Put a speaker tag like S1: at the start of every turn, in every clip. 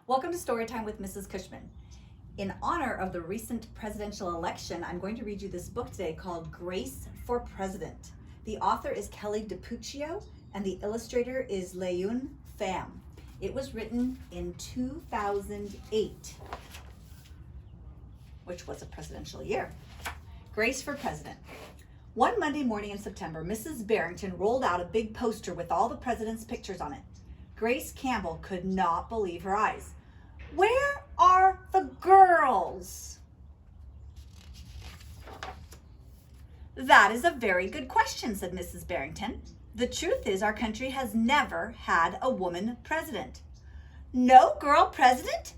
S1: Welcome to Storytime with Mrs. Cushman. In honor of the recent presidential election, I'm going to read you this book today called Grace for President. The author is Kelly Dipucchio and the illustrator is Leun Pham. It was written in 2008, which was a presidential year. Grace for President. One Monday morning in September, Mrs. Barrington rolled out a big poster with all the president's pictures on it. Grace Campbell could not believe her eyes. Where are the girls? That is a very good question, said Mrs. Barrington. The truth is our country has never had a woman president. No girl president?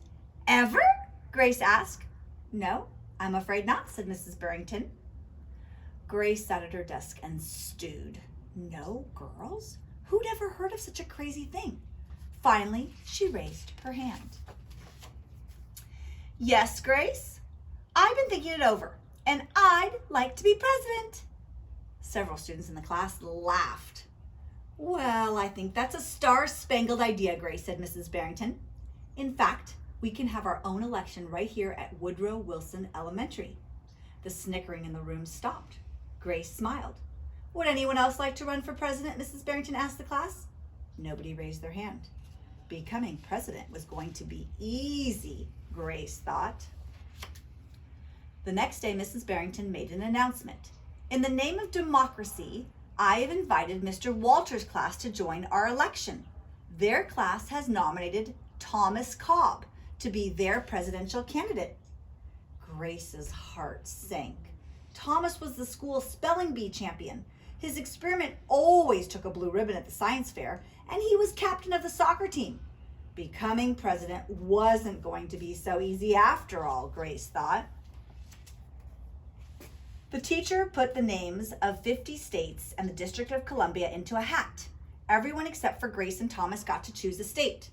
S1: Ever? Grace asked. No, I'm afraid not, said Mrs. Barrington. Grace sat at her desk and stewed. No girls? Who'd ever heard of such a crazy thing? Finally, she raised her hand. Yes, Grace, I've been thinking it over, and I'd like to be president. Several students in the class laughed. Well, I think that's a star-spangled idea, Grace, said Mrs. Barrington. In fact, we can have our own election right here at Woodrow Wilson Elementary. The snickering in the room stopped. Grace smiled. Would anyone else like to run for president? Mrs. Barrington asked the class. Nobody raised their hand. Becoming president was going to be easy, Grace thought. The next day, Mrs. Barrington made an announcement. In the name of democracy, I have invited Mr. Walter's class to join our election. Their class has nominated Thomas Cobb to be their presidential candidate. Grace's heart sank. Thomas was the school's spelling bee champion. His experiment always took a blue ribbon at the science fair, and he was captain of the soccer team. Becoming president wasn't going to be so easy after all, Grace thought. The teacher put the names of 50 states and the District of Columbia into a hat. Everyone except for Grace and Thomas got to choose a state.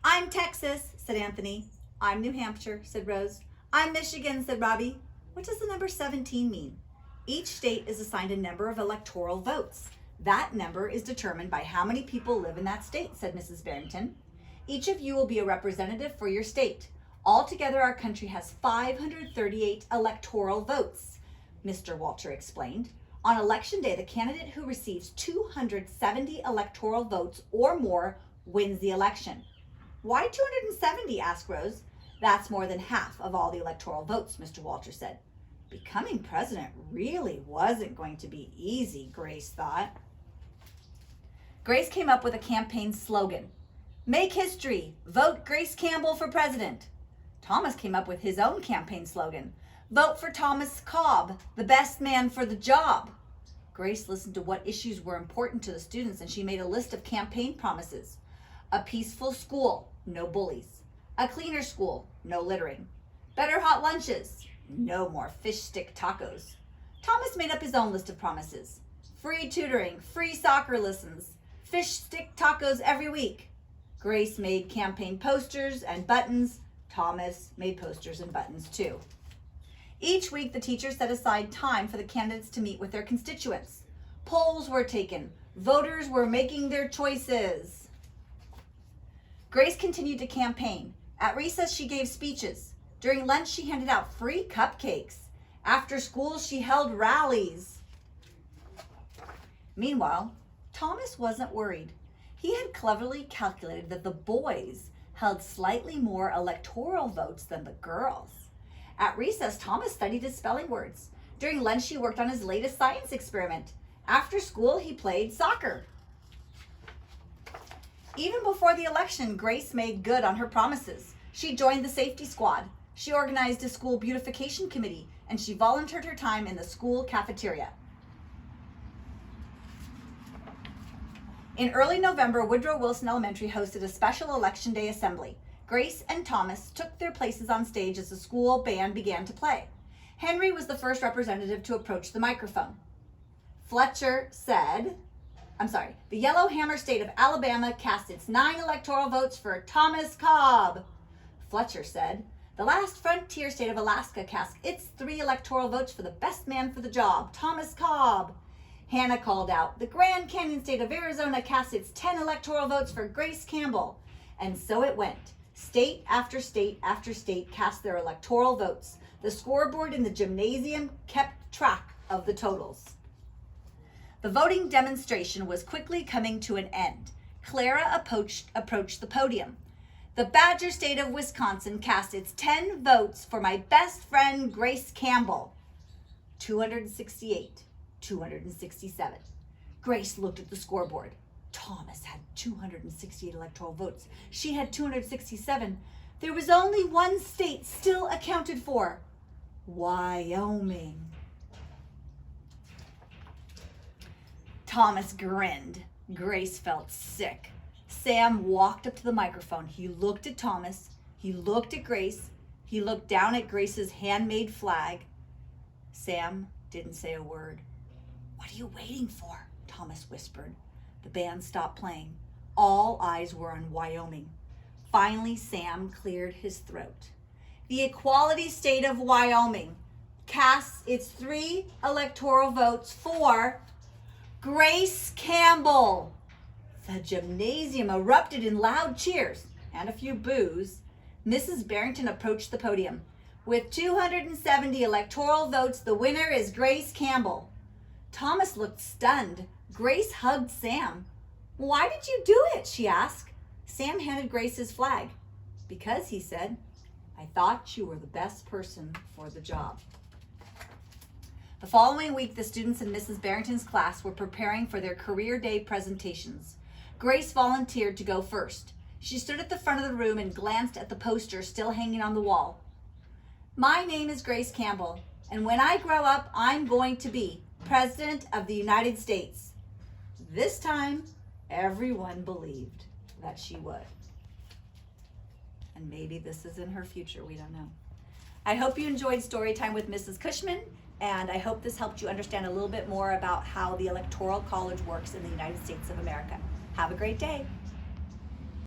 S1: I'm Texas, said Anthony. I'm New Hampshire, said Rose. I'm Michigan, said Robbie. What does the number 17 mean? Each state is assigned a number of electoral votes. That number is determined by how many people live in that state, said Mrs. Barrington. Each of you will be a representative for your state. Altogether, our country has 538 electoral votes, Mr. Walter explained. On election day, the candidate who receives 270 electoral votes or more wins the election. Why 270? asked Rose. That's more than half of all the electoral votes, Mr. Walter said. Becoming president really wasn't going to be easy, Grace thought. Grace came up with a campaign slogan. Make history, vote Grace Campbell for president. Thomas came up with his own campaign slogan. Vote for Thomas Cobb, the best man for the job. Grace listened to what issues were important to the students and she made a list of campaign promises. A peaceful school, no bullies. A cleaner school, no littering. Better hot lunches, no more fish stick tacos. Thomas made up his own list of promises. Free tutoring, free soccer lessons, fish stick tacos every week. Grace made campaign posters and buttons. Thomas made posters and buttons too. Each week, the teacher set aside time for the candidates to meet with their constituents. Polls were taken. Voters were making their choices. Grace continued to campaign. At recess, she gave speeches. During lunch, she handed out free cupcakes. After school, she held rallies. Meanwhile, Thomas wasn't worried. He had cleverly calculated that the boys held slightly more electoral votes than the girls. At recess, Thomas studied his spelling words. During lunch, he worked on his latest science experiment. After school, he played soccer. Even before the election, Grace made good on her promises. She joined the safety squad. She organized a school beautification committee, and she volunteered her time in the school cafeteria. In early November, Woodrow Wilson Elementary hosted a special Election Day assembly. Grace and Thomas took their places on stage as the school band began to play. Henry was the first representative to approach the microphone. Fletcher said, the Yellowhammer state of Alabama cast its 9 electoral votes for Thomas Cobb. Fletcher said, the last frontier state of Alaska cast its 3 electoral votes for the best man for the job, Thomas Cobb. Hannah called out, the Grand Canyon state of Arizona cast its 10 electoral votes for Grace Campbell. And so it went. State after state after state cast their electoral votes. The scoreboard in the gymnasium kept track of the totals. The voting demonstration was quickly coming to an end. Clara approached the podium. The Badger State of Wisconsin cast its 10 votes for my best friend, Grace Campbell. 268, 267. Grace looked at the scoreboard. Thomas had 268 electoral votes. She had 267. There was only one state still accounted for: Wyoming. Thomas grinned. Grace felt sick. Sam walked up to the microphone. He looked at Thomas. He looked at Grace. He looked down at Grace's handmade flag. Sam didn't say a word. "What are you waiting for?" Thomas whispered. The band stopped playing. All eyes were on Wyoming. Finally, Sam cleared his throat. The Equality State of Wyoming casts its 3 electoral votes for Grace Campbell. The gymnasium erupted in loud cheers and a few boos. Mrs. Barrington approached the podium. With 270 electoral votes, the winner is Grace Campbell. Thomas looked stunned. Grace hugged Sam. "Why did you do it?" she asked. Sam handed Grace his flag. "Because," he said, "I thought you were the best person for the job." The following week, the students in Mrs. Barrington's class were preparing for their career day presentations. Grace volunteered to go first. She stood at the front of the room and glanced at the poster still hanging on the wall. "My name is Grace Campbell, and when I grow up, I'm going to be President of the United States." This time, everyone believed that she would. And maybe this is in her future, we don't know. I hope you enjoyed Storytime with Mrs. Cushman, and I hope this helped you understand a little bit more about how the Electoral College works in the United States of America. Have a great day.